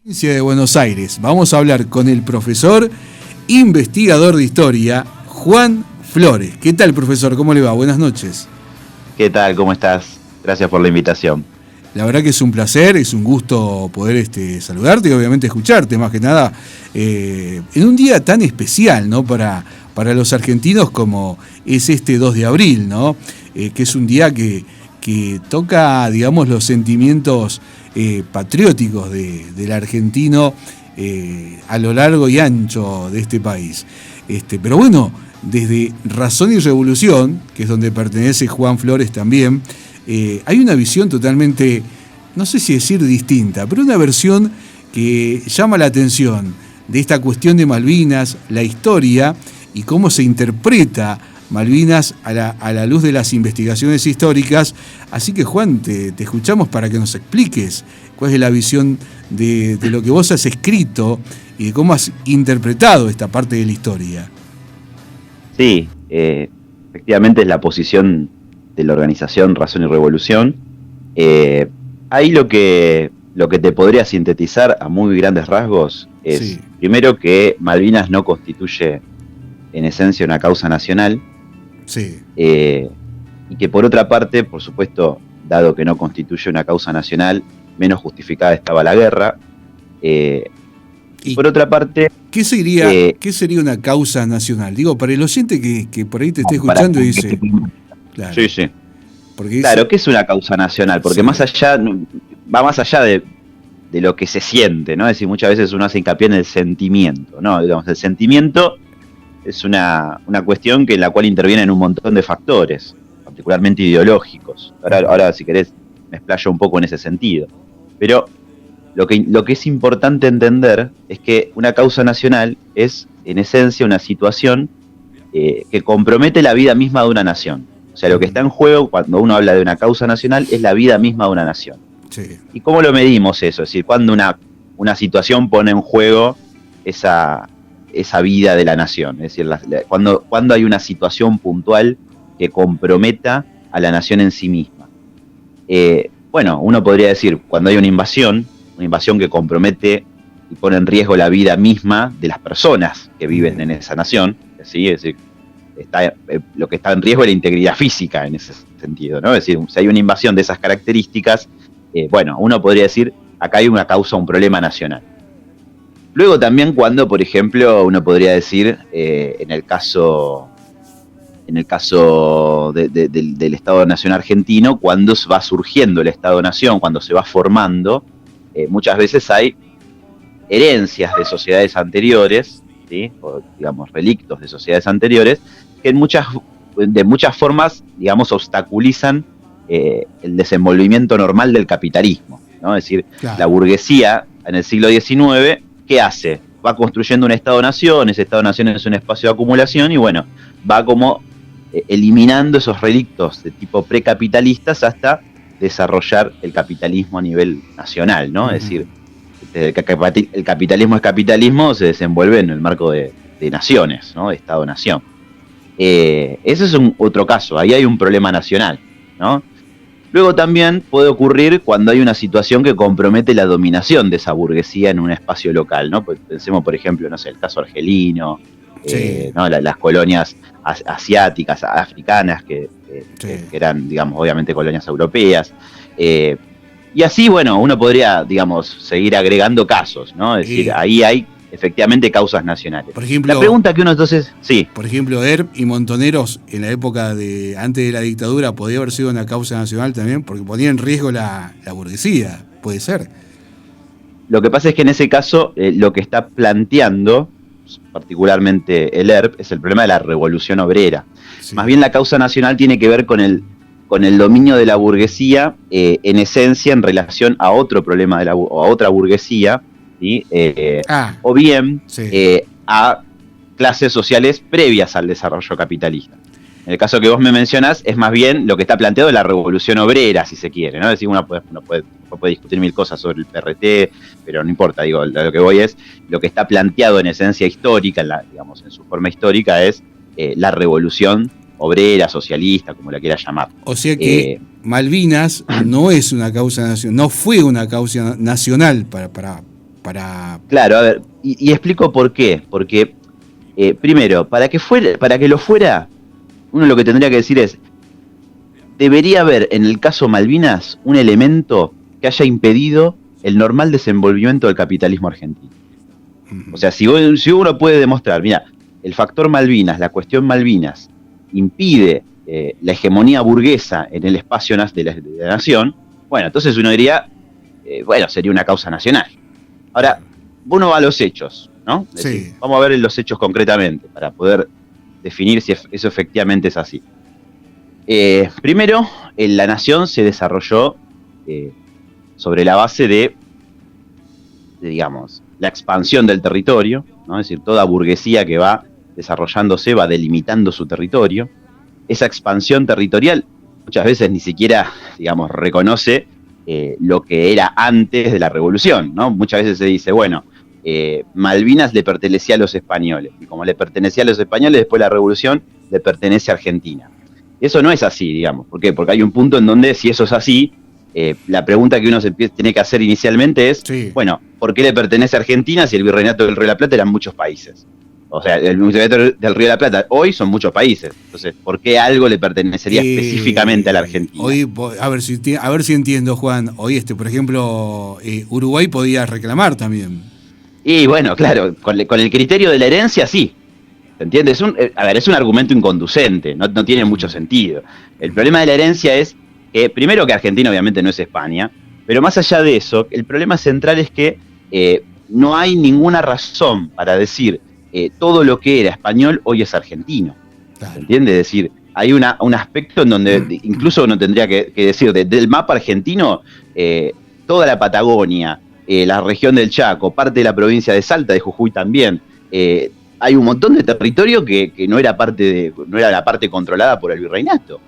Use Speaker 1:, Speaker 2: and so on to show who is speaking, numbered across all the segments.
Speaker 1: Provincia de Buenos Aires. Vamos a hablar con el profesor investigador de historia, Juan Flores. ¿Qué tal, profesor? ¿Cómo le va? Buenas noches.
Speaker 2: ¿Qué tal? ¿Cómo estás? Gracias por la invitación.
Speaker 1: La verdad que es un placer, es un gusto poder saludarte y obviamente escucharte, más que nada, en un día tan especial, ¿no? Para los argentinos como es este 2 de abril, ¿no? Que es un día que toca, digamos, los sentimientos patrióticos del argentino a lo largo y ancho de este país. Pero bueno, desde Razón y Revolución, que es donde pertenece Juan Flores también, hay una visión totalmente, no sé si decir distinta, pero una versión que llama la atención de esta cuestión de Malvinas, la historia y cómo se interpreta Malvinas a la luz de las investigaciones históricas. Así que, Juan, te escuchamos para que nos expliques cuál es la visión de lo que vos has escrito y de cómo has interpretado esta parte de la historia.
Speaker 2: Sí, efectivamente es la posición de la organización Razón y Revolución. Ahí lo que te podría sintetizar a muy grandes rasgos es, sí, primero, que Malvinas no constituye en esencia una causa nacional. Sí. Y que por otra parte, por supuesto, dado que no constituye una causa nacional, menos justificada estaba la guerra. Y por otra parte, ¿qué
Speaker 1: sería una causa nacional? Digo, para el oyente que por ahí te esté escuchando y dice...
Speaker 2: Claro, sí. Claro, ¿qué es una causa nacional? Porque sí, va más allá de lo que se siente, ¿no? Es decir, muchas veces uno hace hincapié en el sentimiento, ¿no? Digamos, el sentimiento es una cuestión en la cual intervienen un montón de factores, particularmente ideológicos. Ahora si querés, me explayo un poco en ese sentido. Pero lo que es importante entender es que una causa nacional es, en esencia, una situación que compromete la vida misma de una nación. O sea, lo que está en juego cuando uno habla de una causa nacional es la vida misma de una nación. Sí. ¿Y cómo lo medimos eso? Es decir, cuando una situación pone en juego esa vida de la nación. Es decir, cuando hay una situación puntual que comprometa a la nación en sí misma. Bueno, uno podría decir, cuando hay una invasión que compromete y pone en riesgo la vida misma de las personas que viven en esa nación, ¿sí? Es decir, lo que está en riesgo es la integridad física en ese sentido, ¿no? Es decir, si hay una invasión de esas características, bueno, uno podría decir, acá hay una causa, un problema nacional. Luego también cuando, por ejemplo, uno podría decir, en el caso del Estado-Nación argentino, cuando va surgiendo el Estado-Nación, cuando se va formando, muchas veces hay herencias de sociedades anteriores, ¿sí? O, digamos, relictos de sociedades anteriores, que de muchas formas, digamos, obstaculizan el desenvolvimiento normal del capitalismo, ¿no? Es decir, claro, la burguesía en el siglo XIX, ¿qué hace? Va construyendo un Estado-Nación, ese Estado-Nación es un espacio de acumulación y bueno, va como eliminando esos relictos de tipo precapitalistas hasta desarrollar el capitalismo a nivel nacional, ¿no? Uh-huh. Es decir, el capitalismo es capitalismo, se desenvuelve en el marco de naciones, ¿no? De Estado-Nación. Ese es otro caso, ahí hay un problema nacional, ¿no? Luego también puede ocurrir cuando hay una situación que compromete la dominación de esa burguesía en un espacio local, ¿no? Pues pensemos, por ejemplo, no sé, el caso argelino, sí, ¿no? Las colonias asiáticas, africanas, que eran, digamos, obviamente colonias europeas. Y así, bueno, uno podría, digamos, seguir agregando casos, ¿no? Es decir, ahí hay efectivamente causas nacionales.
Speaker 1: Por ejemplo,
Speaker 2: la pregunta que uno entonces... Sí.
Speaker 1: Por ejemplo, ERP y Montoneros, en la época antes de la dictadura, podía haber sido una causa nacional también, porque ponía en riesgo la burguesía, puede ser.
Speaker 2: Lo que pasa es que en ese caso, lo que está planteando, particularmente el ERP, es el problema de la revolución obrera. Sí. Más bien la causa nacional tiene que ver con el dominio de la burguesía, en esencia, en relación a otro problema a otra burguesía, ¿sí? O bien sí, a clases sociales previas al desarrollo capitalista. En el caso que vos me mencionás, es más bien lo que está planteado de la revolución obrera, si se quiere, ¿no? Es decir, uno puede discutir mil cosas sobre el PRT, pero no importa, digo, lo que voy es, lo que está planteado en esencia histórica, digamos, en su forma histórica, es la revolución obrera, socialista, como la quieras llamar.
Speaker 1: O sea que Malvinas no es una causa nacional, no fue una causa nacional para
Speaker 2: Claro, a ver, y explico por qué. Porque, primero, para que lo fuera, uno lo que tendría que decir es, debería haber en el caso Malvinas un elemento que haya impedido el normal desenvolvimiento del capitalismo argentino. O sea, si uno puede demostrar, mira, el factor Malvinas, la cuestión Malvinas, impide la hegemonía burguesa en el espacio de la nación, bueno, entonces uno diría, bueno, sería una causa nacional. Ahora, uno va a los hechos, ¿no? Es decir, vamos a ver los hechos concretamente para poder definir si eso efectivamente es así. Primero, la nación se desarrolló sobre la base de, digamos, la expansión del territorio, ¿no? Es decir, toda burguesía que va desarrollándose va delimitando su territorio. Esa expansión territorial muchas veces ni siquiera, digamos, reconoce lo que era antes de la revolución, ¿no? Muchas veces se dice, bueno, Malvinas le pertenecía a los españoles, y como le pertenecía a los españoles, después de la revolución le pertenece a Argentina. Eso no es así, digamos. ¿Por qué? Porque hay un punto en donde, si eso es así, la pregunta que uno tiene que hacer inicialmente es, bueno, ¿por qué le pertenece a Argentina si el virreinato del Río de la Plata eran muchos países? O sea, el virreinato del Río de la Plata hoy son muchos países. Entonces, ¿por qué algo le pertenecería específicamente a la Argentina?
Speaker 1: Hoy, a ver si entiendo, Juan. Hoy, por ejemplo, Uruguay podía reclamar también.
Speaker 2: Y bueno, claro, con el criterio de la herencia, sí. ¿Se entiende? Es un argumento inconducente, no tiene mucho sentido. El problema de la herencia es, primero que Argentina obviamente no es España, pero más allá de eso, el problema central es que no hay ninguna razón para decir todo lo que era español hoy es argentino. Claro. ¿Se entiende? Es decir, hay un aspecto en donde incluso uno tendría que decir, del mapa argentino, toda la Patagonia, la región del Chaco, parte de la provincia de Salta, de Jujuy también, hay un montón de territorio que no era la parte controlada por el virreinato.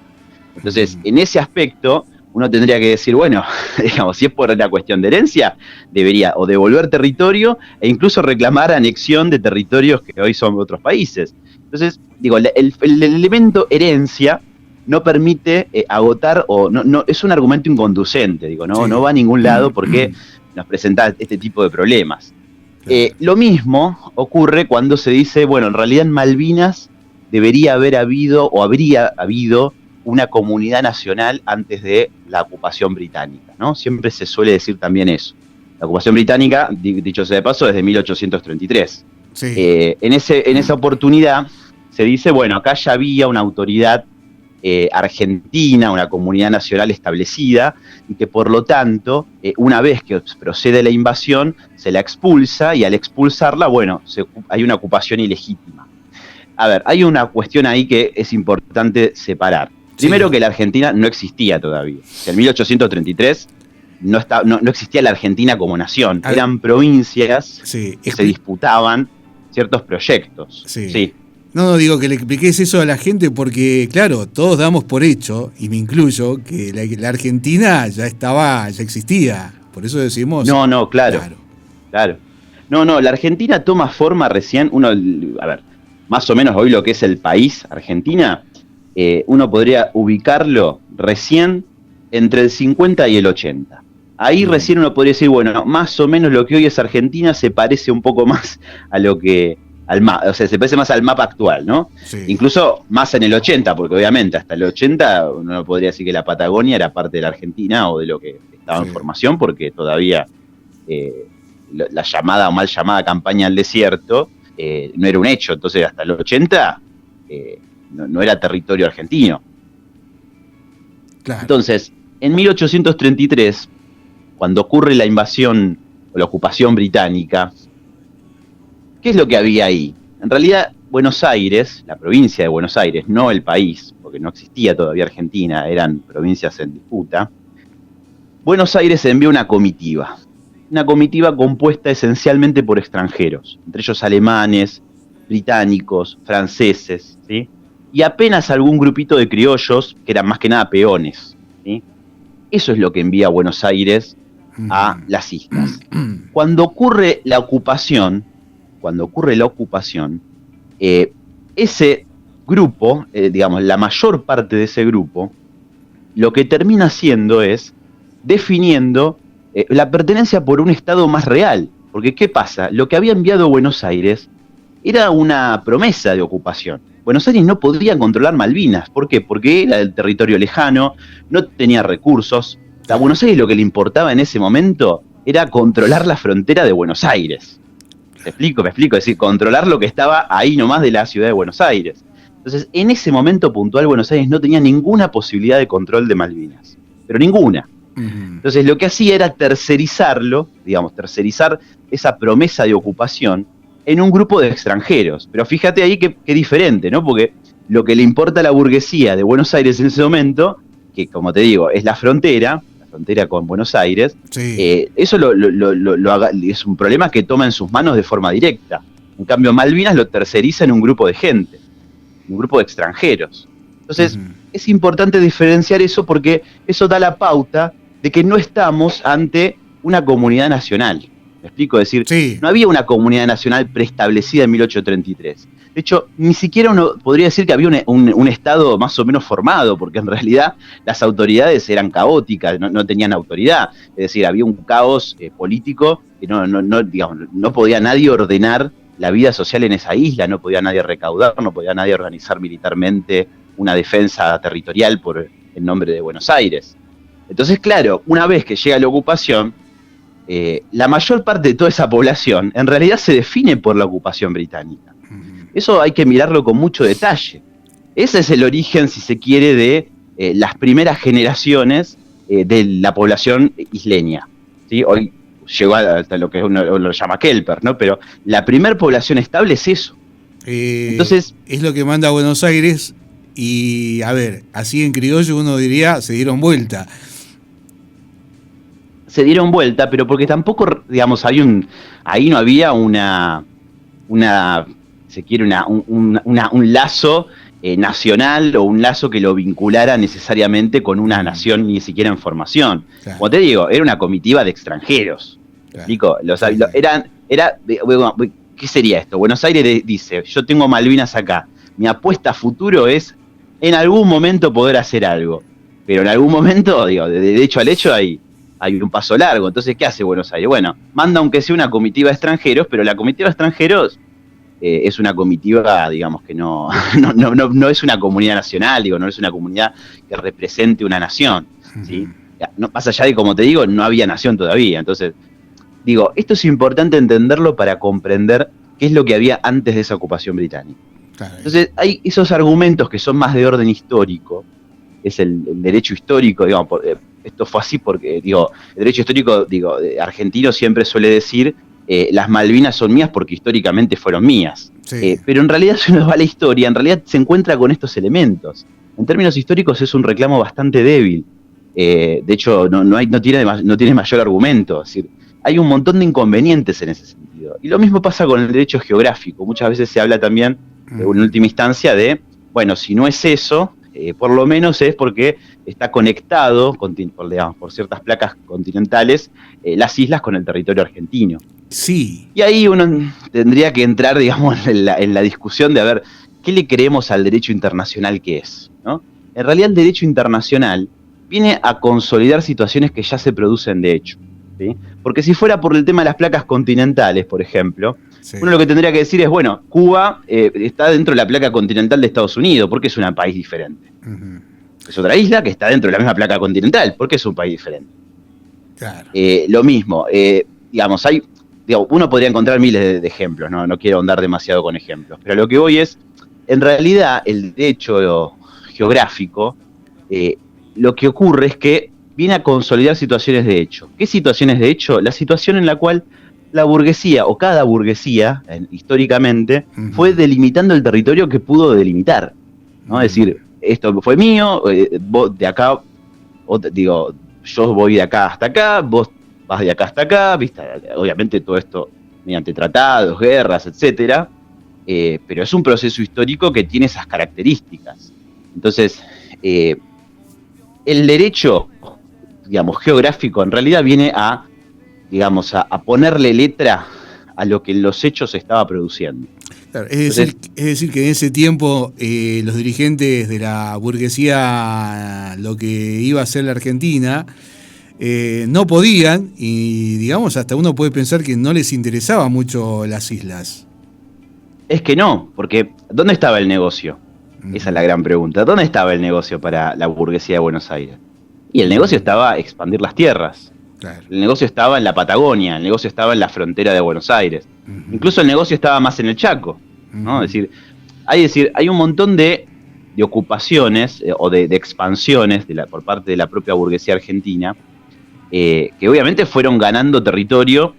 Speaker 2: Entonces, en ese aspecto, uno tendría que decir, bueno, digamos, si es por una cuestión de herencia, debería o devolver territorio e incluso reclamar anexión de territorios que hoy son otros países. Entonces, digo, el elemento herencia no permite agotar, o no es un argumento inconducente, digo, no va a ningún lado porque nos presenta este tipo de problemas. Lo mismo ocurre cuando se dice, bueno, en realidad en Malvinas debería haber habido o habría habido una comunidad nacional antes de la ocupación británica, ¿no? Siempre se suele decir también eso. La ocupación británica, dicho sea de paso, desde 1833. Sí. En esa oportunidad se dice, bueno, acá ya había una autoridad argentina, una comunidad nacional establecida, y que por lo tanto, una vez que procede la invasión, se la expulsa, y al expulsarla, bueno, hay una ocupación ilegítima. A ver, hay una cuestión ahí que es importante separar. Primero, que la Argentina no existía todavía. En 1833 no existía la Argentina como nación. Eran provincias que se disputaban ciertos proyectos. Sí.
Speaker 1: No, digo que le expliques eso a la gente porque, claro, todos damos por hecho, y me incluyo, que la Argentina ya existía. Por eso decimos...
Speaker 2: No, claro. No, la Argentina toma forma recién, más o menos hoy lo que es el país, Argentina, uno podría ubicarlo recién entre el 50 y el 80. Ahí recién uno podría decir, bueno, más o menos lo que hoy es Argentina se parece un poco más a lo que... o sea, se parece más al mapa actual, ¿no? Sí. Incluso más en el 80, porque obviamente hasta el 80 uno no podría decir que la Patagonia era parte de la Argentina o de lo que estaba en formación, porque todavía la llamada o mal llamada campaña al desierto no era un hecho. Entonces hasta el 80 no era territorio argentino. Claro. Entonces, en 1833, cuando ocurre la invasión o la ocupación británica, ¿qué es lo que había ahí? En realidad, Buenos Aires, la provincia de Buenos Aires, no el país, porque no existía todavía Argentina, eran provincias en disputa. Buenos Aires envió una comitiva compuesta esencialmente por extranjeros, entre ellos alemanes, británicos, franceses, ¿sí? Y apenas algún grupito de criollos, que eran más que nada peones, ¿sí? Eso es lo que envía Buenos Aires a las islas. Cuando ocurre la ocupación, ese grupo, digamos, la mayor parte de ese grupo, lo que termina haciendo es definiendo la pertenencia por un Estado más real, Porque ¿qué pasa? Lo que había enviado Buenos Aires era una promesa de ocupación. Buenos Aires no podía controlar Malvinas. ¿Por qué? Porque era del territorio lejano, no tenía recursos. A Buenos Aires lo que le importaba en ese momento era controlar la frontera de Buenos Aires. Me explico, es decir, controlar lo que estaba ahí nomás de la ciudad de Buenos Aires. Entonces, en ese momento puntual, Buenos Aires no tenía ninguna posibilidad de control de Malvinas, pero ninguna. Entonces, lo que hacía era tercerizarlo, digamos, tercerizar esa promesa de ocupación en un grupo de extranjeros. Pero fíjate ahí que diferente, ¿no? Porque lo que le importa a la burguesía de Buenos Aires en ese momento, que como te digo, es la frontera con Buenos Aires, sí. Eso es un problema que toma en sus manos de forma directa. En cambio, Malvinas lo terceriza en un grupo de gente, un grupo de extranjeros. Entonces, es importante diferenciar eso porque eso da la pauta de que no estamos ante una comunidad nacional. ¿Me explico? Es decir, sí. No había una comunidad nacional preestablecida en 1833. De hecho, ni siquiera uno podría decir que había un Estado más o menos formado, porque en realidad las autoridades eran caóticas, no tenían autoridad. Es decir, había un caos político que no podía nadie ordenar la vida social en esa isla, no podía nadie recaudar, no podía nadie organizar militarmente una defensa territorial por el nombre de Buenos Aires. Entonces, claro, una vez que llega la ocupación, la mayor parte de toda esa población en realidad se define por la ocupación británica. Eso hay que mirarlo con mucho detalle. Ese es el origen, si se quiere, de las primeras generaciones de la población isleña, ¿sí? Hoy llegó hasta lo que uno lo llama Kelper, ¿no? Pero la primera población estable es eso.
Speaker 1: Entonces, es lo que manda a Buenos Aires y, a ver, así en criollo uno diría, se dieron vuelta.
Speaker 2: Se dieron vuelta, pero porque tampoco, digamos, ahí no había se quiere, un lazo nacional o un lazo que lo vinculara necesariamente con una nación ni siquiera en formación. Claro. Como te digo, era una comitiva de extranjeros. Claro. ¿Qué sería esto? Buenos Aires dice, yo tengo Malvinas acá, mi apuesta a futuro es en algún momento poder hacer algo, pero en algún momento, de hecho al hecho hay un paso largo. Entonces, ¿qué hace Buenos Aires? Bueno, manda aunque sea una comitiva de extranjeros, pero la comitiva de extranjeros es una comitiva, digamos, que no es una comunidad nacional, no es una comunidad que represente una nación, ¿sí? Más allá de, como te digo, no había nación todavía. Entonces, esto es importante entenderlo para comprender qué es lo que había antes de esa ocupación británica. Claro. Entonces, hay esos argumentos que son más de orden histórico, es el derecho histórico, digamos, esto fue así porque, el derecho histórico, argentino siempre suele decir, las Malvinas son mías porque históricamente fueron mías. Sí. Pero en realidad, si uno va a la historia, en realidad se encuentra con estos elementos. En términos históricos es un reclamo bastante débil. De hecho, no tiene mayor argumento. Es decir, hay un montón de inconvenientes en ese sentido. Y lo mismo pasa con el derecho geográfico. Muchas veces se habla también, en última instancia, de, bueno, si no es eso, por lo menos es porque está conectado por ciertas placas continentales las islas con el territorio argentino.
Speaker 1: Sí.
Speaker 2: Y ahí uno tendría que entrar, en la discusión de a ver qué le creemos al derecho internacional que es, ¿no? En realidad el derecho internacional viene a consolidar situaciones que ya se producen de hecho, ¿sí? Porque si fuera por el tema de las placas continentales, por ejemplo, sí, uno lo que tendría que decir es, bueno, Cuba está dentro de la placa continental de Estados Unidos, porque es un país diferente. Es otra isla que está dentro de la misma placa continental, porque es un país diferente. Claro. Lo mismo, uno podría encontrar miles de ejemplos, no quiero ahondar demasiado con ejemplos, pero lo que voy es, en realidad, el derecho geográfico, lo que ocurre es que viene a consolidar situaciones de hecho. ¿Qué situaciones de hecho? La situación en la cual la burguesía, o cada burguesía, históricamente, fue delimitando el territorio que pudo delimitar, ¿no? Es decir, esto fue mío, vos de acá, yo voy de acá hasta acá, vos vas de acá hasta acá, ¿viste? Obviamente todo esto mediante tratados, guerras, etcétera, pero es un proceso histórico que tiene esas características. Entonces, el derecho, geográfico, en realidad viene a ponerle letra a lo que en los hechos se estaba produciendo.
Speaker 1: Claro, es decir que en ese tiempo los dirigentes de la burguesía, lo que iba a ser la Argentina, no podían, y digamos, hasta uno puede pensar que no les interesaba mucho las islas.
Speaker 2: Es que no, porque ¿dónde estaba el negocio? Esa es la gran pregunta. ¿Dónde estaba el negocio para la burguesía de Buenos Aires? Y el negocio estaba expandir las tierras. Claro. El negocio estaba en la Patagonia, el negocio estaba en la frontera de Buenos Aires. Incluso el negocio estaba más en el Chaco, ¿no? Es decir, hay un montón de ocupaciones o de expansiones por parte de la propia burguesía argentina que obviamente fueron ganando territorio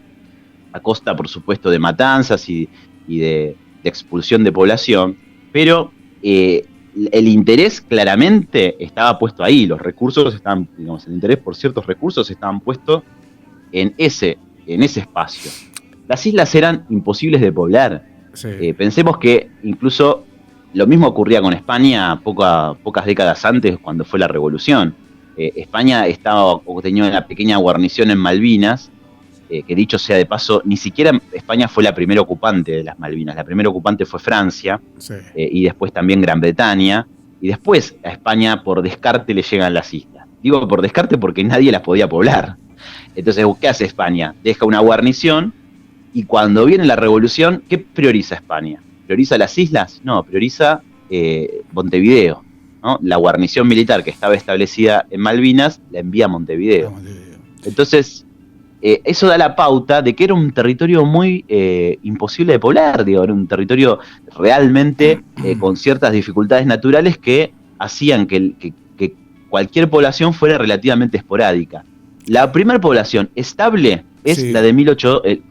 Speaker 2: a costa, por supuesto, de matanzas y de expulsión de población, pero el interés claramente estaba puesto ahí, los recursos estaban, digamos, el interés por ciertos recursos estaban puestos en ese espacio. Las islas eran imposibles de poblar. Sí. Pensemos que incluso lo mismo ocurría con España pocas décadas antes, cuando fue la Revolución. España tenía una pequeña guarnición en Malvinas, que dicho sea de paso, ni siquiera España fue la primera ocupante de las Malvinas. La primera ocupante fue Francia, sí. Y después también Gran Bretaña, y después a España por descarte le llegan las islas. Digo por descarte porque nadie las podía poblar. Entonces, ¿qué hace España? Deja una guarnición, y cuando viene la Revolución, ¿qué prioriza España? ¿Prioriza las islas? No, prioriza Montevideo, ¿no? La guarnición militar que estaba establecida en Malvinas la envía a Montevideo. Entonces, eso da la pauta de que era un territorio muy imposible de poblar, digo, era un territorio realmente con ciertas dificultades naturales que hacían que cualquier población fuera relativamente esporádica. La primera población estable es la de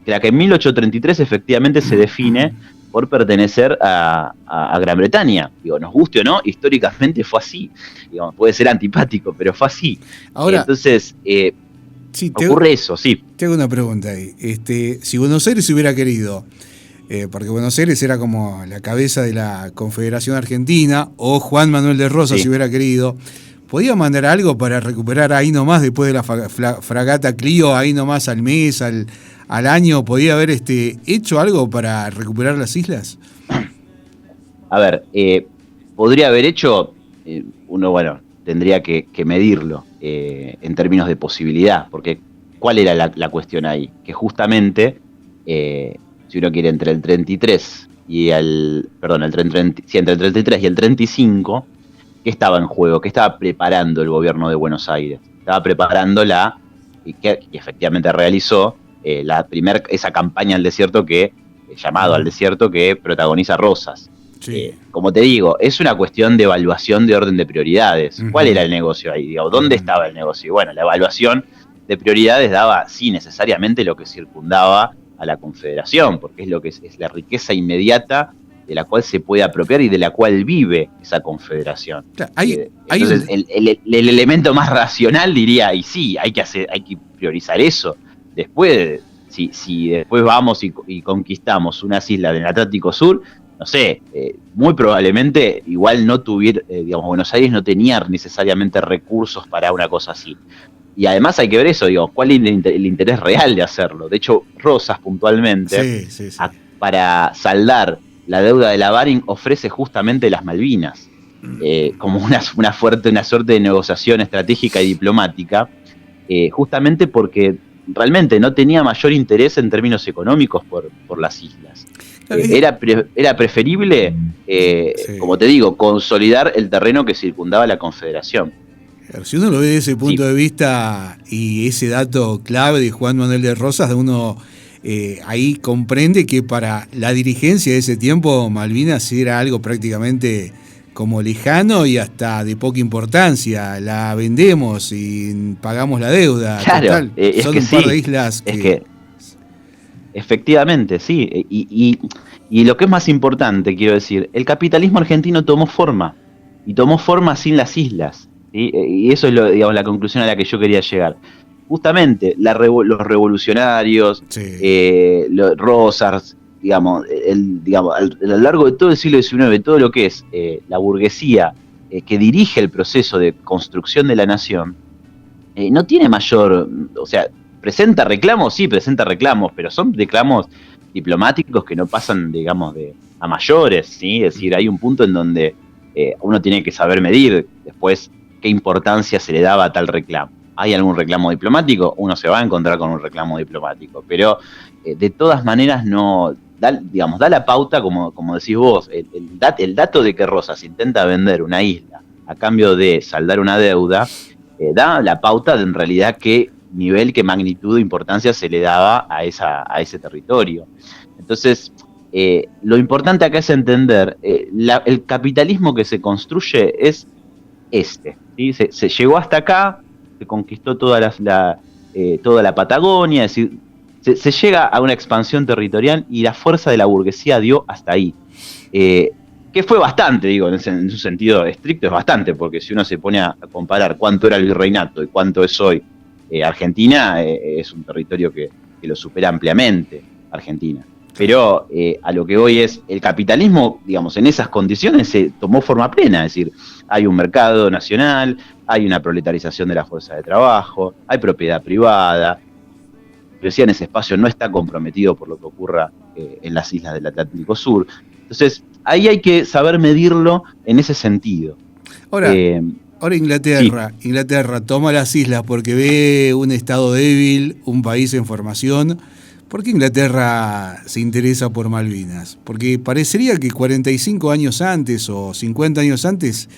Speaker 2: la que en 1833 efectivamente se define por pertenecer a Gran Bretaña. Digo, nos guste o no, históricamente fue así. Digo, puede ser antipático, pero fue así.
Speaker 1: Ahora,
Speaker 2: entonces, ocurre eso, sí.
Speaker 1: Te hago una pregunta ahí. Si Buenos Aires hubiera querido, porque Buenos Aires era como la cabeza de la Confederación Argentina, o Juan Manuel de Rosas si hubiera querido, ¿podía mandar algo para recuperar ahí nomás, después de la fragata Clio, ahí nomás al mes, al año? ¿Podía haber hecho algo para recuperar las islas?
Speaker 2: A ver, podría haber hecho, uno, bueno, tendría que medirlo en términos de posibilidad, porque ¿cuál era la cuestión ahí? Que justamente, si uno quiere, entre el 33 y entre el 33 y el 35, ¿qué estaba en juego? ¿Qué estaba preparando el gobierno de Buenos Aires? Estaba preparando que efectivamente realizó, esa campaña al desierto llamado al desierto, que protagoniza Rosas. Sí. Como te digo, es una cuestión de evaluación de orden de prioridades. ¿Cuál era el negocio ahí? ¿Dónde estaba el negocio? Y bueno, la evaluación de prioridades daba, sí, necesariamente lo que circundaba a la Confederación, porque es lo que es la riqueza inmediata de la cual se puede apropiar y de la cual vive esa Confederación. Claro, entonces, el elemento más racional diría, y sí, hay que priorizar eso. Después, si después vamos y conquistamos unas islas del Atlántico Sur, no sé, muy probablemente igual no tuviera, Buenos Aires no tenía necesariamente recursos para una cosa así. Y además hay que ver eso, ¿cuál es el interés real de hacerlo? De hecho, Rosas puntualmente, para saldar la deuda de la Baring, ofrece justamente las Malvinas, como una suerte de negociación estratégica y diplomática, justamente porque realmente no tenía mayor interés en términos económicos por las islas. Era preferible, como te digo, consolidar el terreno que circundaba la Confederación.
Speaker 1: Si uno lo ve desde ese punto de vista y ese dato clave de Juan Manuel de Rosas, uno ahí comprende que para la dirigencia de ese tiempo Malvinas era algo prácticamente como lejano y hasta de poca importancia. La vendemos y pagamos la deuda.
Speaker 2: Claro,
Speaker 1: total. Son un par de islas que...
Speaker 2: Efectivamente, sí. Y lo que es más importante, quiero decir, el capitalismo argentino tomó forma. Y tomó forma sin las islas. ¿Sí? Y eso es la conclusión a la que yo quería llegar. Justamente, los revolucionarios, Rosas, a lo largo de todo el siglo XIX, todo lo que es la burguesía que dirige el proceso de construcción de la nación, no tiene mayor... O sea, presenta reclamos, pero son reclamos diplomáticos que no pasan, a mayores, ¿sí? Es decir, hay un punto en donde uno tiene que saber medir después qué importancia se le daba a tal reclamo. ¿Hay algún reclamo diplomático? Uno se va a encontrar con un reclamo diplomático, pero de todas maneras no da la pauta, como decís vos, el dato de que Rosas intenta vender una isla a cambio de saldar una deuda, da la pauta de en realidad qué nivel, qué magnitud de importancia se le daba a ese territorio. Entonces, lo importante acá es entender, el capitalismo que se construye es ¿sí? Se llegó hasta acá, se conquistó toda la Patagonia, es decir, se llega a una expansión territorial y la fuerza de la burguesía dio hasta ahí. Que fue bastante, digo, en un sentido estricto es bastante, porque si uno se pone a comparar cuánto era el virreinato y cuánto es hoy Argentina, es un territorio que lo supera ampliamente Argentina. Pero a lo que voy es, el capitalismo, digamos, en esas condiciones se tomó forma plena, es decir, hay un mercado nacional, hay una proletarización de la fuerza de trabajo, hay propiedad privada. Decía, en ese espacio no está comprometido por lo que ocurra en las islas del Atlántico Sur. Entonces, ahí hay que saber medirlo en ese sentido.
Speaker 1: Ahora Inglaterra toma las islas porque ve un estado débil, un país en formación. ¿Por qué Inglaterra se interesa por Malvinas? Porque parecería que 45 años antes o 50 años antes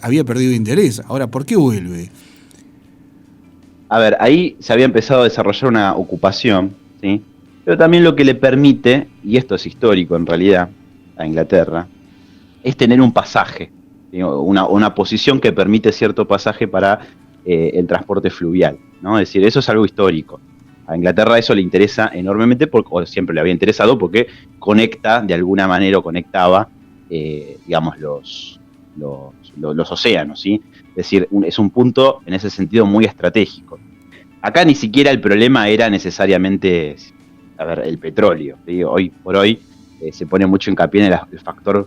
Speaker 1: había perdido interés. Ahora, ¿por qué vuelve?
Speaker 2: A ver, ahí se había empezado a desarrollar una ocupación, ¿sí? Pero también lo que le permite, y esto es histórico en realidad, a Inglaterra, es tener un pasaje, ¿sí? una posición que permite cierto pasaje para el transporte fluvial, ¿no? Es decir, eso es algo histórico. A Inglaterra eso le interesa enormemente, o siempre le había interesado, porque conecta, de alguna manera, o conectaba, digamos, los océanos, ¿sí? Es decir, es un punto en ese sentido muy estratégico. Acá ni siquiera el problema era necesariamente, el petróleo, ¿sí? Hoy por hoy se pone mucho hincapié en el factor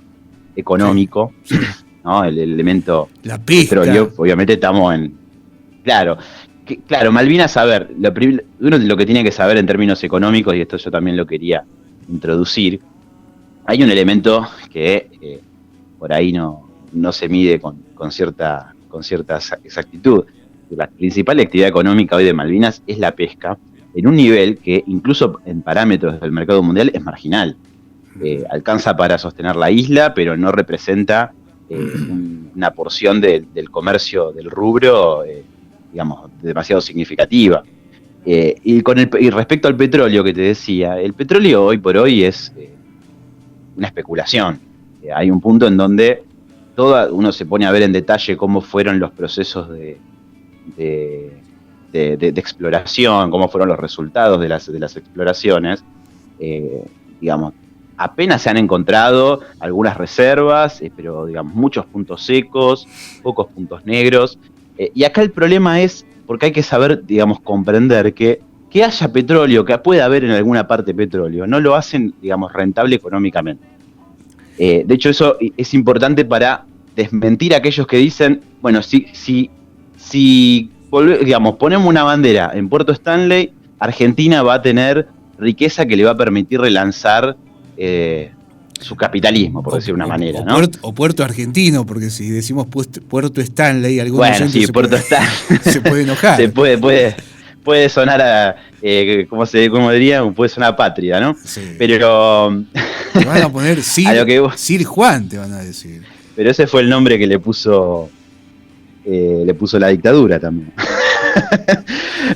Speaker 2: económico, sí. ¿No? El elemento
Speaker 1: la pesca.
Speaker 2: Petróleo. Obviamente estamos en... Claro, Malvinas, a ver, uno lo que tiene que saber en términos económicos, y esto yo también lo quería introducir, hay un elemento que por ahí no se mide con cierta exactitud. La principal actividad económica hoy de Malvinas es la pesca, en un nivel que incluso en parámetros del mercado mundial es marginal. Alcanza para sostener la isla, pero no representa una porción del comercio del rubro, digamos, demasiado significativa. Y respecto al petróleo que te decía, el petróleo hoy por hoy es una especulación. Hay un punto en donde uno se pone a ver en detalle cómo fueron los procesos de exploración, cómo fueron los resultados de las exploraciones. Digamos, apenas se han encontrado algunas reservas, pero digamos, muchos puntos secos, pocos puntos negros. Y acá el problema es, porque hay que saber, digamos, comprender que haya petróleo, que pueda haber en alguna parte petróleo, no lo hacen, digamos, rentable económicamente. De hecho, eso es importante para desmentir a aquellos que dicen, bueno, si digamos, ponemos una bandera en Puerto Stanley, Argentina va a tener riqueza que le va a permitir relanzar su capitalismo, por decir de una manera, ¿no?
Speaker 1: O Puerto Argentino, porque si decimos Puerto Stanley, algunos
Speaker 2: se
Speaker 1: puede enojar.
Speaker 2: Puede sonar a, ¿cómo diría? Puede sonar a patria, ¿no?
Speaker 1: Sí.
Speaker 2: Pero
Speaker 1: te van a poner Sir Juan, te van a decir.
Speaker 2: Pero ese fue el nombre que le puso la dictadura también.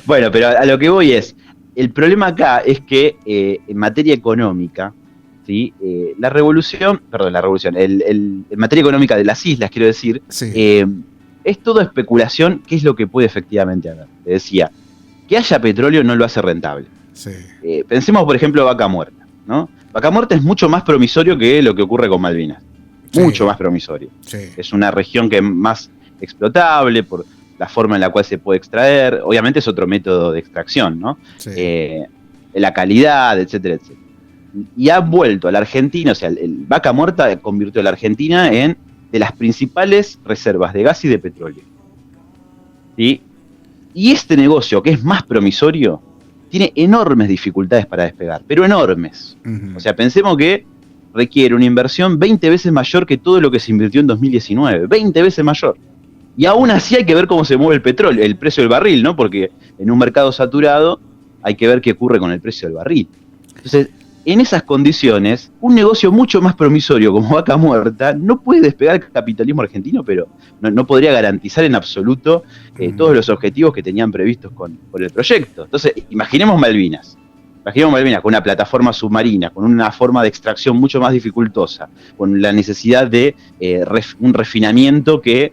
Speaker 2: Bueno, pero a lo que voy es, el problema acá es que en materia económica, ¿sí? En materia económica de las islas, quiero decir,
Speaker 1: sí.
Speaker 2: Es todo especulación, qué es lo que puede efectivamente haber. Te decía, que haya petróleo no lo hace rentable.
Speaker 1: Sí.
Speaker 2: Pensemos, por ejemplo, Vaca Muerta, ¿no? Vaca Muerta es mucho más promisorio que lo que ocurre con Malvinas. Sí. Mucho más promisorio. Sí. Es una región que es más explotable por la forma en la cual se puede extraer. Obviamente es otro método de extracción, ¿no?
Speaker 1: Sí.
Speaker 2: La calidad, etcétera, etcétera. Y ha vuelto a la Argentina, o sea, el Vaca Muerta convirtió a la Argentina en de las principales reservas de gas y de petróleo. ¿Sí? Y este negocio, que es más promisorio, tiene enormes dificultades para despegar, pero enormes. Uh-huh. O sea, pensemos que requiere una inversión 20 veces mayor que todo lo que se invirtió en 2019, 20 veces mayor. Y aún así hay que ver cómo se mueve el petróleo, el precio del barril, ¿no? Porque en un mercado saturado hay que ver qué ocurre con el precio del barril. Entonces, en esas condiciones, un negocio mucho más promisorio como Vaca Muerta no puede despegar el capitalismo argentino, pero no podría garantizar en absoluto todos los objetivos que tenían previstos con el proyecto. Entonces, imaginemos Malvinas. Imaginemos Malvinas con una plataforma submarina, con una forma de extracción mucho más dificultosa, con la necesidad de un refinamiento que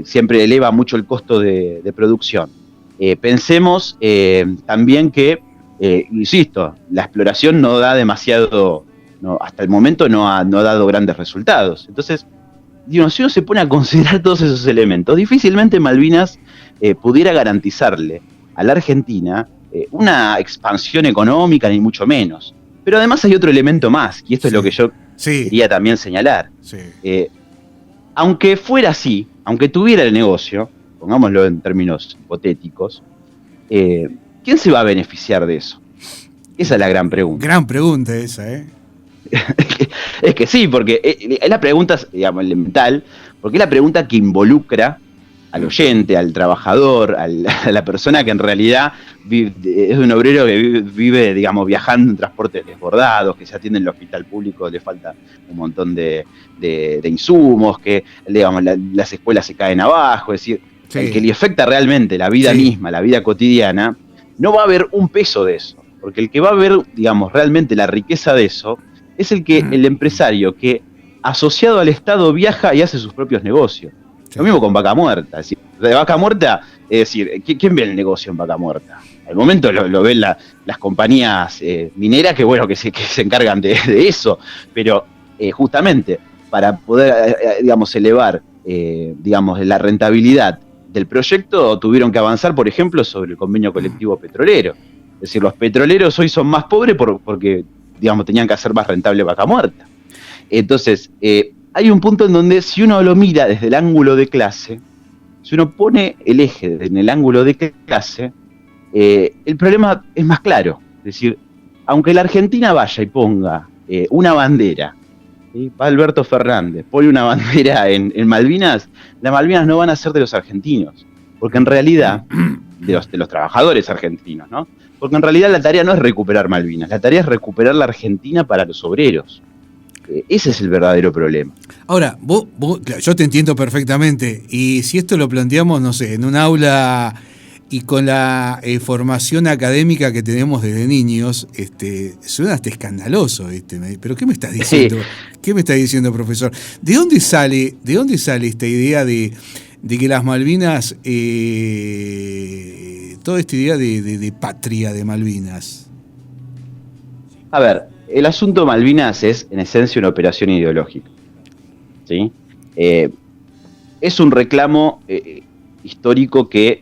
Speaker 2: siempre eleva mucho el costo de producción. Pensemos también que, insisto, la exploración no da demasiado, hasta el momento no ha dado grandes resultados. Entonces, si uno se pone a considerar todos esos elementos, difícilmente Malvinas pudiera garantizarle a la Argentina una expansión económica, ni mucho menos. Pero además hay otro elemento más, y esto es lo que yo quería también señalar. Aunque fuera así, aunque tuviera el negocio, pongámoslo en términos hipotéticos, ¿quién se va a beneficiar de eso? Esa es la gran pregunta.
Speaker 1: Gran pregunta esa, ¿eh?
Speaker 2: Es que sí, porque es la pregunta, digamos, elemental, porque es la pregunta que involucra al oyente, al trabajador, a la persona que en realidad es un obrero que vive, digamos, viajando en transportes desbordados, que se atiende en el hospital público, le falta un montón de insumos, que, digamos, las escuelas se caen abajo, es decir, el que le afecta realmente la vida misma, la vida cotidiana, no va a haber un peso de eso, porque el que va a ver, digamos, realmente la riqueza de eso es el empresario que, asociado al Estado, viaja y hace sus propios negocios. Lo mismo con Vaca Muerta. Es decir, de Vaca Muerta, es decir, ¿quién ve el negocio en Vaca Muerta? Al momento lo ven las compañías mineras que, bueno, que se encargan de eso, pero justamente para poder, digamos, elevar, digamos, la rentabilidad del proyecto, tuvieron que avanzar, por ejemplo, sobre el convenio colectivo petrolero. Es decir, los petroleros hoy son más pobres porque, digamos, tenían que hacer más rentable Vaca Muerta. Entonces, hay un punto en donde, si uno lo mira desde el ángulo de clase, si uno pone el eje en el ángulo de clase, el problema es más claro. Es decir, aunque la Argentina vaya y ponga una bandera, ¿sí? Va Alberto Fernández, pone una bandera en Malvinas, las Malvinas no van a ser de los argentinos, porque en realidad, de los trabajadores argentinos, ¿no? Porque en realidad la tarea no es recuperar Malvinas, la tarea es recuperar la Argentina para los obreros. Ese es el verdadero problema.
Speaker 1: Ahora, vos, yo te entiendo perfectamente, y si esto lo planteamos, no sé, en un aula y con la formación académica que tenemos desde niños, suena hasta escandaloso, pero ¿qué me estás diciendo? ¿Qué me estás diciendo, profesor? ¿De dónde sale esta idea de que las Malvinas, toda esta idea de patria de Malvinas?
Speaker 2: A ver, el asunto Malvinas es, en esencia, una operación ideológica, ¿sí? Es un reclamo histórico que,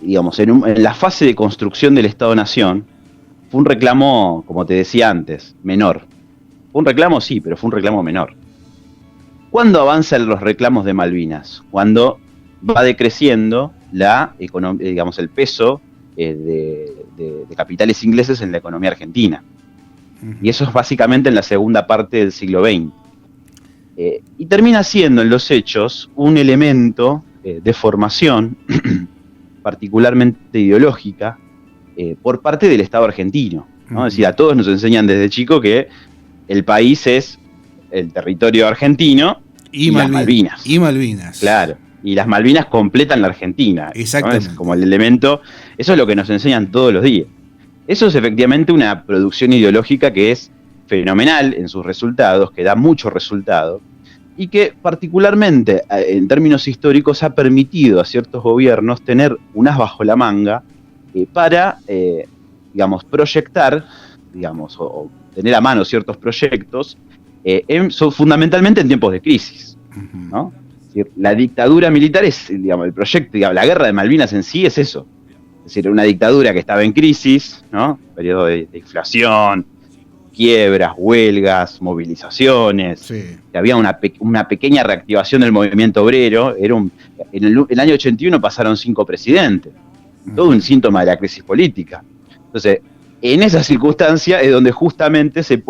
Speaker 2: digamos, en la fase de construcción del Estado-Nación, fue un reclamo, como te decía antes, menor. Fue un reclamo, sí, pero fue un reclamo menor. ¿Cuándo avanzan los reclamos de Malvinas? Cuando va decreciendo digamos, el peso de capitales ingleses en la economía argentina. Y eso es básicamente en la segunda parte del siglo XX. Y termina siendo en los hechos un elemento de formación particularmente ideológica por parte del Estado argentino, ¿no? Es decir, a todos nos enseñan desde chico que el país es el territorio argentino y las Malvinas.
Speaker 1: Y Malvinas.
Speaker 2: Claro. Y las Malvinas completan la Argentina.
Speaker 1: Exactamente.
Speaker 2: ¿No? Es como el elemento. Eso es lo que nos enseñan todos los días. Eso es efectivamente una producción ideológica que es fenomenal en sus resultados, que da mucho resultado, y que particularmente en términos históricos ha permitido a ciertos gobiernos tener un as bajo la manga para, digamos, proyectar, digamos, o tener a mano ciertos proyectos, fundamentalmente en tiempos de crisis, ¿no? Es decir, la dictadura militar es, digamos, el proyecto, digamos, la guerra de Malvinas en sí es eso. Es decir, una dictadura que estaba en crisis, ¿no? Periodo de inflación, quiebras, huelgas, movilizaciones, que había una pequeña reactivación del movimiento obrero. En el año 81 pasaron 5 presidentes, todo un síntoma de la crisis política. Entonces, en esa circunstancia es donde justamente se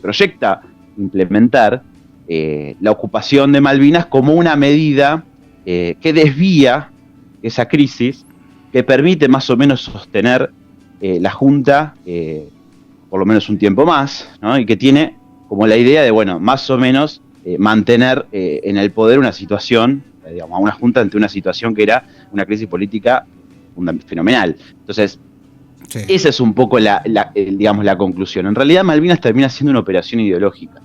Speaker 2: proyecta implementar la ocupación de Malvinas como una medida que desvía esa crisis, que permite más o menos sostener la Junta por lo menos un tiempo más, ¿no? Y que tiene como la idea de, bueno, más o menos mantener en el poder una situación, digamos, a una Junta ante una situación que era una crisis política fenomenal. Entonces, sí, esa es un poco digamos, la conclusión. En realidad, Malvinas termina siendo una operación ideológica.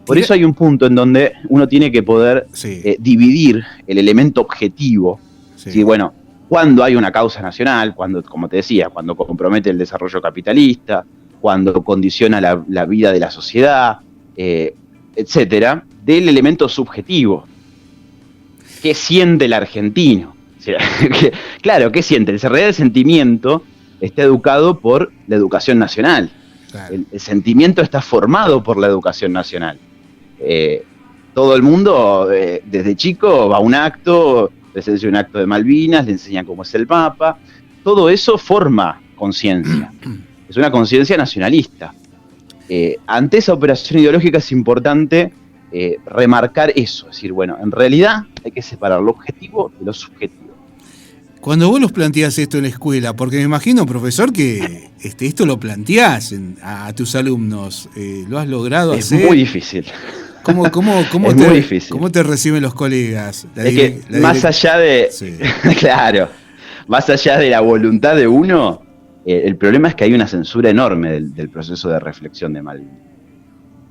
Speaker 2: Por eso hay un punto en donde uno tiene que poder dividir el elemento objetivo. Sí. ¿Sí? Bueno, cuando hay una causa nacional, cuando, como te decía, cuando compromete el desarrollo capitalista, cuando condiciona la vida de la sociedad, etcétera, del elemento subjetivo. ¿Qué siente el argentino? O sea, claro, ¿qué siente? En realidad el sentimiento está educado por la educación nacional. Claro. El sentimiento está formado por la educación nacional. Todo el mundo, desde chico, va a un acto, les enseña un acto de Malvinas, le enseñan cómo es el mapa. Todo eso forma conciencia. Es una conciencia nacionalista. Ante esa operación ideológica es importante remarcar eso. Es decir, bueno, en realidad hay que separar lo objetivo de lo subjetivo.
Speaker 1: Cuando vos los planteás esto en la escuela, porque me imagino, profesor, que esto lo planteás a tus alumnos, ¿lo has logrado hacer?
Speaker 2: Es muy difícil.
Speaker 1: Muy difícil. ¿Cómo te reciben los colegas?
Speaker 2: Más allá de... Sí. Claro, más allá de la voluntad de uno, el problema es que hay una censura enorme del proceso de reflexión de Malvinas.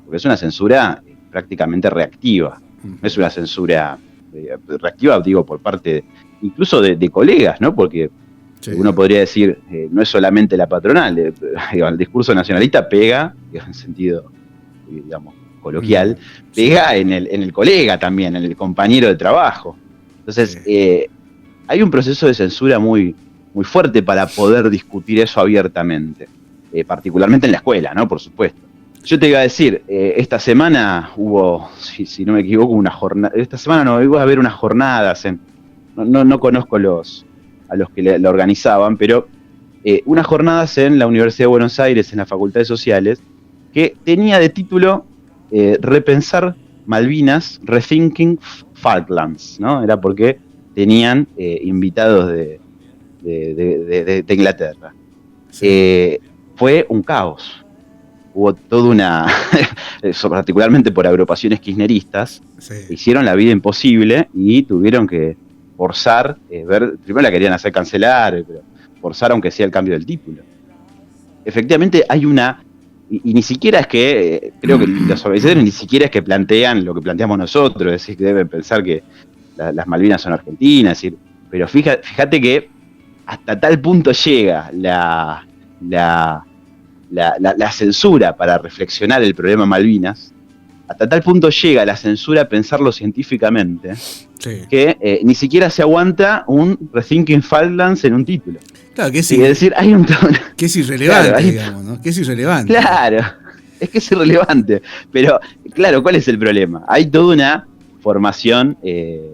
Speaker 2: Porque es una censura prácticamente reactiva. No es una censura reactiva, digo, por parte incluso de colegas, ¿no? Porque sí, uno podría decir, no es solamente la patronal, el discurso nacionalista pega, en sentido, digamos, coloquial, pega en el colega también, en el compañero de trabajo. Entonces, hay un proceso de censura muy, muy fuerte para poder discutir eso abiertamente, particularmente en la escuela, ¿no? Por supuesto. Yo te iba a decir, esta semana hubo, si no me equivoco, una jornada, esta semana no, iba a haber unas jornadas, no conozco a los que la organizaban, pero unas jornadas en la Universidad de Buenos Aires, en la Facultad de Sociales, que tenía de título Repensar Malvinas, Rethinking Falklands, ¿no? Era porque tenían invitados de Inglaterra. Sí. Fue un caos. Hubo toda una, particularmente por agrupaciones kirchneristas, sí, hicieron la vida imposible y tuvieron que forzar, primero la querían hacer cancelar, pero forzar aunque sea el cambio del título. Efectivamente hay una, y ni siquiera es que, creo que los organizadores ni siquiera es que plantean lo que planteamos nosotros, es decir, que deben pensar que las Malvinas son argentinas, es decir, pero fíjate que hasta tal punto llega la censura para reflexionar el problema Malvinas, hasta tal punto llega la censura a pensarlo científicamente, sí, que ni siquiera se aguanta un Rethinking Falklands en un título.
Speaker 1: Claro, que sí.
Speaker 2: Es decir, hay un tono...
Speaker 1: Que es irrelevante, claro, digamos, ¿no? Que es irrelevante.
Speaker 2: Claro, es que es irrelevante. Pero, claro, ¿cuál es el problema? Hay toda una formación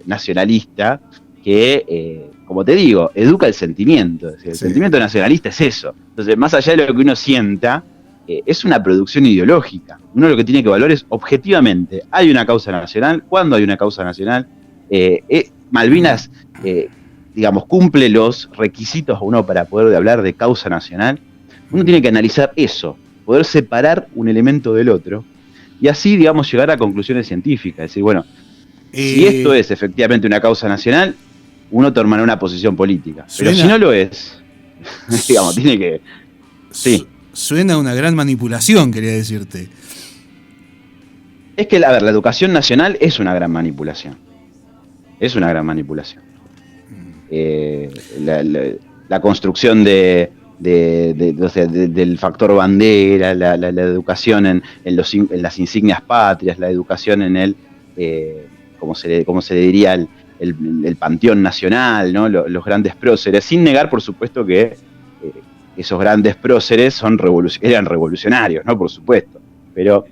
Speaker 2: nacionalista que... como te digo, educa el sentimiento. El sentimiento nacionalista es eso. Entonces, más allá de lo que uno sienta, es una producción ideológica. Uno lo que tiene que evaluar es, objetivamente, ¿hay una causa nacional? ¿Cuándo hay una causa nacional? Malvinas, digamos, cumple los requisitos uno para poder hablar de causa nacional. Uno tiene que analizar eso, poder separar un elemento del otro, y así, digamos, llegar a conclusiones científicas. Es decir, bueno, si esto es efectivamente una causa nacional, uno tomará una posición política. Pero si no lo es, digamos, tiene que... Sí.
Speaker 1: Suena una gran manipulación, quería decirte.
Speaker 2: Es que, a ver, la educación nacional es una gran manipulación. Es una gran manipulación. La construcción del factor bandera, la educación en las insignias patrias, la educación en el... como se le diría el panteón nacional, ¿no? Los grandes próceres, sin negar, por supuesto, que esos grandes próceres eran revolucionarios, ¿no? Por supuesto, pero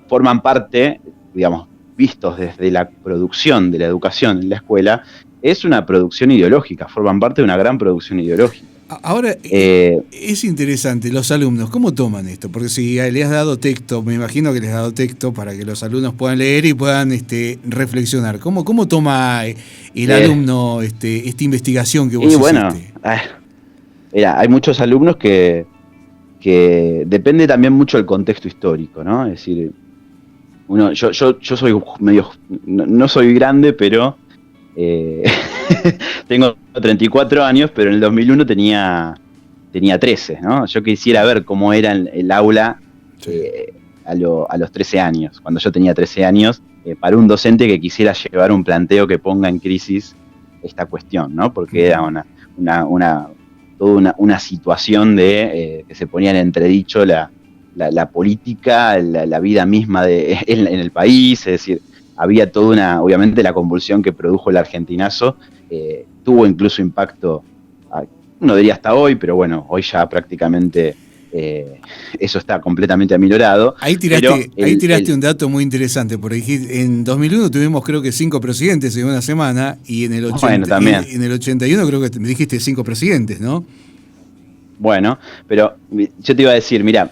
Speaker 2: forman parte, digamos, vistos desde la producción de la educación en la escuela, es una producción ideológica, forman parte de una gran producción ideológica.
Speaker 1: Ahora, es interesante, los alumnos, ¿cómo toman esto? Porque si le has dado texto, me imagino que les has dado texto para que los alumnos puedan leer y puedan reflexionar. ¿Cómo toma el alumno esta investigación que vos hiciste?
Speaker 2: Bueno, mira, hay muchos alumnos que depende también mucho del contexto histórico, ¿no? Es decir, yo soy medio, no soy grande, pero tengo 34 años, pero en el 2001 tenía 13, ¿no? Yo quisiera ver cómo era el aula a los 13 años, cuando yo tenía 13 años, para un docente que quisiera llevar un planteo que ponga en crisis esta cuestión, ¿no? Porque era toda una situación de que se ponía en entredicho la política, la vida misma en el país, es decir, había toda obviamente la convulsión que produjo el argentinazo, tuvo incluso impacto, no diría hasta hoy, pero bueno, hoy ya prácticamente eso está completamente aminorado.
Speaker 1: Ahí tiraste un dato muy interesante, porque en 2001 tuvimos creo que 5 presidentes en una semana, y en el 81 creo que me dijiste 5 presidentes, ¿no?
Speaker 2: Bueno, pero yo te iba a decir, mirá,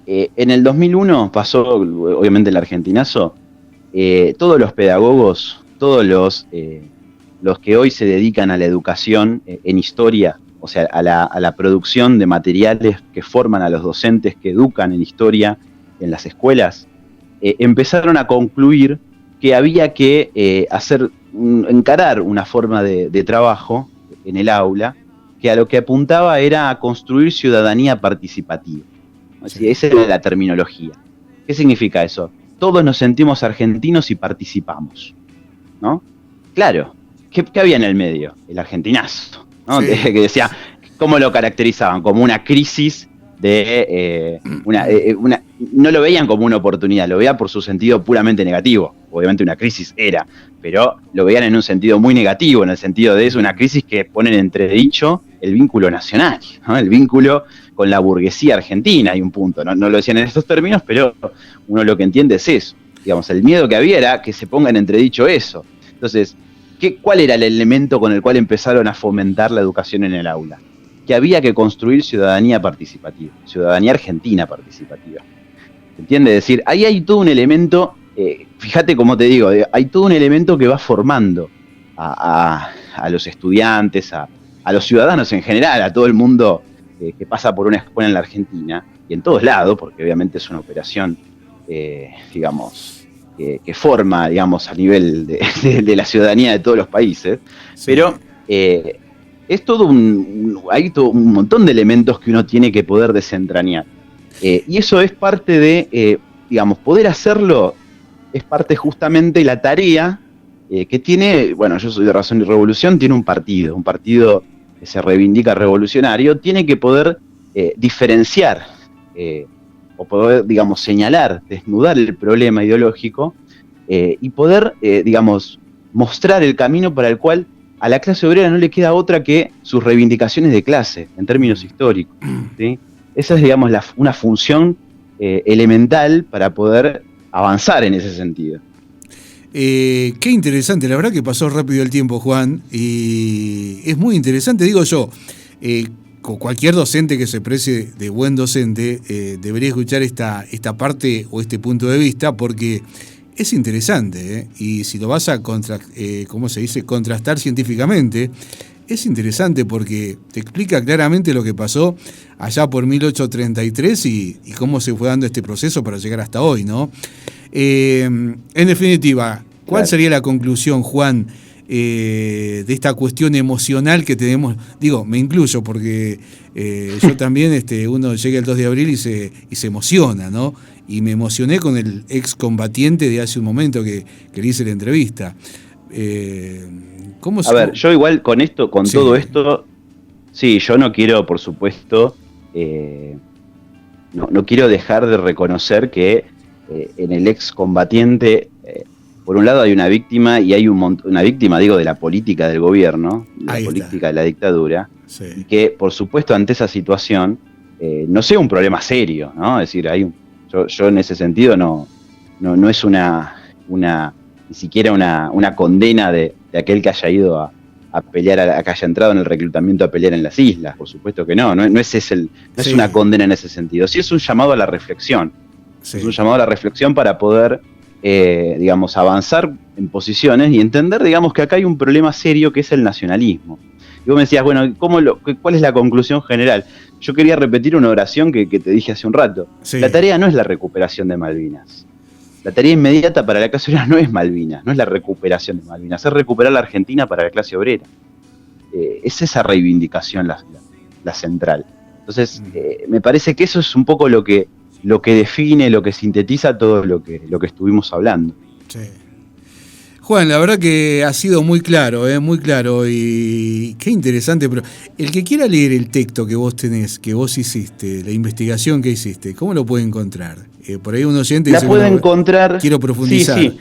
Speaker 2: en el 2001 pasó, obviamente el argentinazo, todos los pedagogos, todos los que hoy se dedican a la educación en historia, o sea, a la producción de materiales que forman a los docentes que educan en historia en las escuelas, empezaron a concluir que había que encarar una forma de trabajo en el aula que a lo que apuntaba era a construir ciudadanía participativa. Sí. Esa era la terminología. ¿Qué significa eso? Todos nos sentimos argentinos y participamos, ¿no? Claro, ¿qué había en el medio? El argentinazo, ¿no? Sí. Que decía, ¿cómo lo caracterizaban? Como una crisis no lo veían como una oportunidad, lo veían por su sentido puramente negativo. Obviamente una crisis era, pero lo veían en un sentido muy negativo, en el sentido de es una crisis que pone en entredicho el vínculo nacional, ¿no? El vínculo con la burguesía argentina, hay un punto, no lo decían en estos términos, pero uno lo que entiende es eso. Digamos, el miedo que había era que se ponga en entredicho eso. Entonces, ¿cuál era el elemento con el cual empezaron a fomentar la educación en el aula? Que había que construir ciudadanía participativa, ciudadanía argentina participativa. ¿Se entiende? Es decir, ahí hay todo un elemento, fíjate cómo te digo, hay todo un elemento que va formando a los estudiantes, a los ciudadanos en general, a todo el mundo que pasa por una escuela en la Argentina, y en todos lados, porque obviamente es una operación, digamos, que forma, digamos, a nivel de la ciudadanía de todos los países, sí. Pero es hay todo un montón de elementos que uno tiene que poder desentrañar. Y eso es parte de, digamos, poder hacerlo, es parte justamente de la tarea que tiene, bueno, yo soy de Razón y Revolución, tiene un partido que se reivindica revolucionario, tiene que poder diferenciar o poder, digamos, señalar, desnudar el problema ideológico y poder, digamos, mostrar el camino para el cual a la clase obrera no le queda otra que sus reivindicaciones de clase, en términos históricos, ¿sí? Esa es, digamos, una función elemental para poder avanzar en ese sentido.
Speaker 1: Qué interesante, la verdad que pasó rápido el tiempo, Juan, y es muy interesante, digo yo, cualquier docente que se precie de buen docente debería escuchar esta parte o este punto de vista, porque es interesante, y si lo vas a contrastar científicamente, es interesante porque te explica claramente lo que pasó allá por 1833 y cómo se fue dando este proceso para llegar hasta hoy, ¿no? En definitiva, ¿cuál sería la conclusión, Juan, de esta cuestión emocional que tenemos? Digo, me incluyo porque yo también, uno llega el 2 de abril y se emociona, ¿no? Y me emocioné con el excombatiente de hace un momento que le hice la entrevista.
Speaker 2: A ver, yo igual con todo esto, sí, yo no quiero, por supuesto, no quiero dejar de reconocer que en el excombatiente, por un lado hay una víctima y hay una víctima, digo, de la política del gobierno, la política de la dictadura, sí. Y que, por supuesto, ante esa situación, no sea un problema serio, ¿no? Es decir, yo en ese sentido no es ni siquiera una condena de aquel que haya ido a pelear, a que haya entrado en el reclutamiento a pelear en las islas, por supuesto que no es una condena en ese sentido, sí es un llamado a la reflexión, es un llamado a la reflexión para poder, digamos, avanzar en posiciones y entender, digamos, que acá hay un problema serio que es el nacionalismo. Y vos me decías, bueno, ¿cuál es la conclusión general? Yo quería repetir una oración que te dije hace un rato. Sí. La tarea no es la recuperación de Malvinas. La tarea inmediata para la clase obrera no es Malvinas, no es la recuperación de Malvinas, es recuperar la Argentina para la clase obrera. Es esa reivindicación la central. Entonces, me parece que eso es un poco lo que define, lo que sintetiza todo lo que estuvimos hablando.
Speaker 1: Sí. Juan, la verdad que ha sido muy claro, y qué interesante, pero el que quiera leer el texto que vos tenés, que vos hiciste, la investigación que hiciste, ¿cómo lo puede encontrar? Por ahí un oyente
Speaker 2: dice, puede encontrar.
Speaker 1: Quiero profundizar.
Speaker 2: Sí.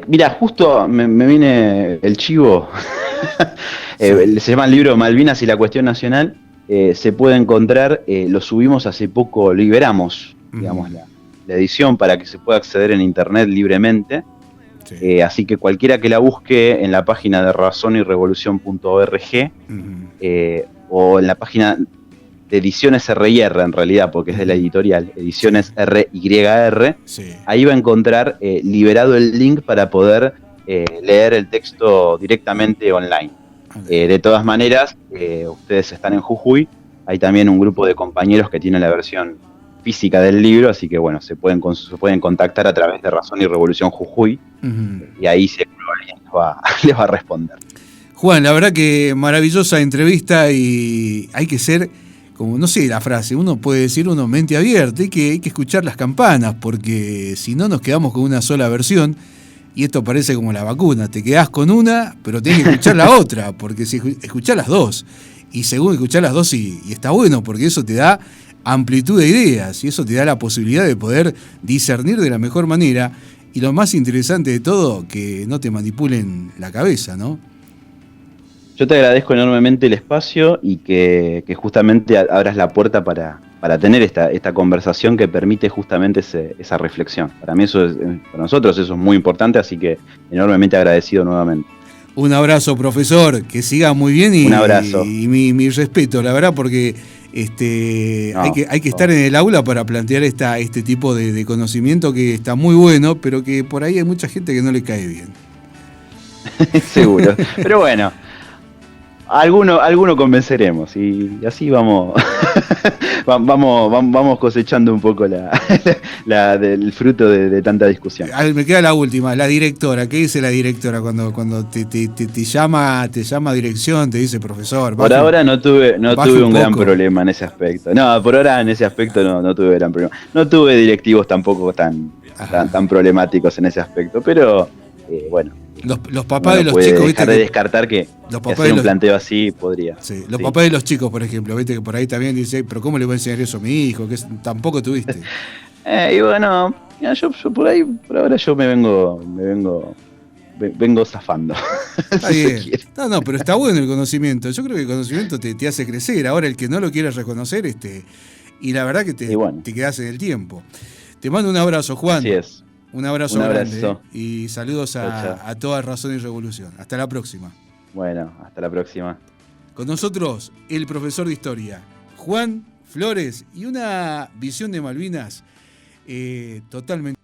Speaker 2: Mira, justo me viene el chivo, se llama el libro Malvinas y la cuestión nacional, se puede encontrar, lo subimos hace poco, liberamos, digamos, la edición para que se pueda acceder en internet libremente. Sí. Así que cualquiera que la busque en la página de razonyrevolucion.org o en la página de Ediciones RYR, en realidad, porque es de la editorial, Ediciones RYR, ahí va a encontrar liberado el link para poder leer el texto directamente online. De todas maneras, ustedes están en Jujuy, hay también un grupo de compañeros que tienen la versión física del libro, así que bueno, se pueden contactar a través de Razón y Revolución Jujuy, y ahí seguro alguien les va a responder.
Speaker 1: Juan, la verdad que maravillosa entrevista, y hay que ser, como no sé la frase, uno puede decir mente abierta, hay que escuchar las campanas, porque si no nos quedamos con una sola versión, y esto parece como la vacuna, te quedás con una, pero tenés que escuchar la otra, porque si escuchás las dos, y según escuchás las dos, y está bueno, porque eso te da amplitud de ideas, y eso te da la posibilidad de poder discernir de la mejor manera, y lo más interesante de todo, que no te manipulen la cabeza, ¿no?
Speaker 2: Yo te agradezco enormemente el espacio y que justamente abras la puerta para tener esta conversación que permite justamente esa reflexión. Para nosotros eso es muy importante, así que enormemente agradecido nuevamente.
Speaker 1: Un abrazo, profesor, que siga muy bien, y un abrazo. Y mi respeto, la verdad, porque hay que estar en el aula para plantear este tipo de conocimiento que está muy bueno, pero que por ahí hay mucha gente que no le cae bien.
Speaker 2: Seguro. Pero bueno, alguno convenceremos, y así vamos vamos cosechando un poco del fruto de tanta discusión.
Speaker 1: A ver, me queda la última, la directora. ¿Qué dice la directora cuando te llama a dirección, te dice profesor?
Speaker 2: Por ahora no tuve un gran problema en ese aspecto. No, por ahora en ese aspecto no tuve gran problema. No tuve directivos tampoco tan problemáticos en ese aspecto, pero bueno.
Speaker 1: Los papás de los chicos,
Speaker 2: dejar de descartar que hacer un planteo así podría.
Speaker 1: Sí, los papás de los chicos, por ejemplo, viste que por ahí también dice, pero ¿cómo le voy a enseñar eso a mi hijo? Que tampoco tuviste.
Speaker 2: Y bueno, yo por ahora yo me vengo zafando.
Speaker 1: Está bien. No, pero está bueno el conocimiento. Yo creo que el conocimiento te hace crecer. Ahora el que no lo quiere reconocer, y la verdad que te quedás en el tiempo. Te mando un abrazo, Juan.
Speaker 2: Así es.
Speaker 1: Un abrazo grande, y saludos a toda Razón y Revolución. Hasta la próxima.
Speaker 2: Bueno, hasta la próxima.
Speaker 1: Con nosotros, el profesor de Historia, Juan Flores, y una visión de Malvinas totalmente